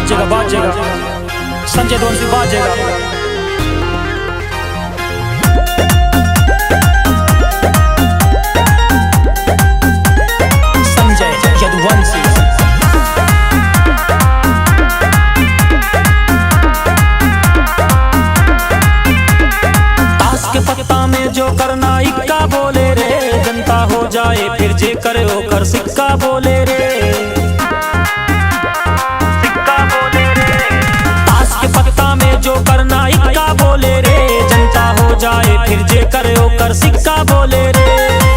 बाजेगा संजय दोनसी बाजेगा। पत्ता में जो करना इक्का बोले रे, जनता हो जाए फिर जे करे हो कर सिक्का बोले रे, सिक्का बोले रे। ताश के पत्ता में जो करना इक्का बोले रे, जनता हो जाए फिर जे करे हो कर सिक्का बोले रे।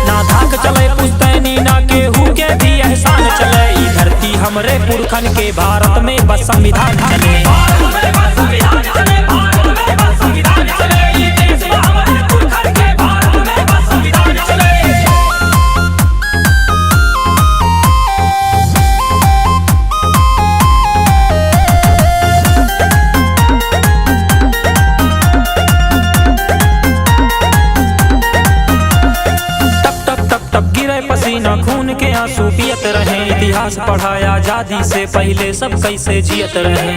ना धाक चले पुश्तैनी ना केहू के भी एहसान चले, ई धरती हमरे पुरखन के भारत में बस संविधान चले। पसीना खून के आंसू पियत रहे, इतिहास पढ़ाया आजादी से पहले सब कैसे जियत रहे,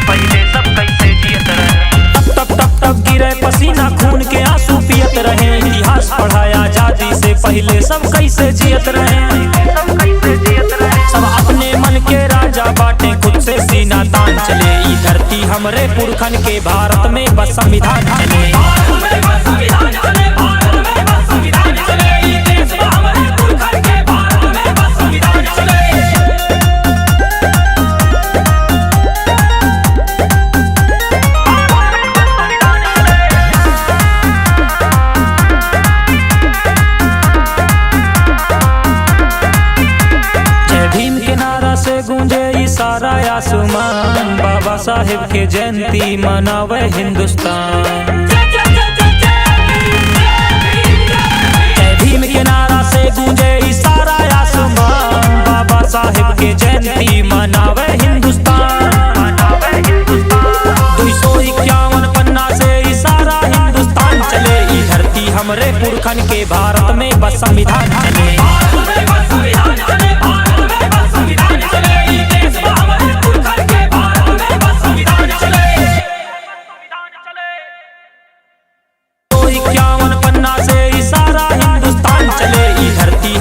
पहले सब कैसे जियत रहे। टप टप टप टप गिरे पसीना खून के आंसू पियत रहे, इतिहास पढ़ाया आजादी से पहले सब कैसे जियत रहे, सब कैसे जियत रहे। सब अपने मन के राजा बाटे खुद से सीना तान चले, ई धरती हमरे पुरखन के भारत में बस संविधान चले। गूंजे सारा आसमान, बाबा साहेब के जयंती मनावे हिंदुस्तान। जय भीम के नारा से गूंजे सारा आसमान, बाबा साहेब के जयंती मनावे हिंदुस्तान। 251 पन्ना से सारा हिंदुस्तान चले, ई धरती हमरे पुरखन के भारत में बस संविधान चले।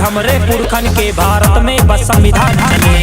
हमरे पुरखन के भारत में बस संविधान चले।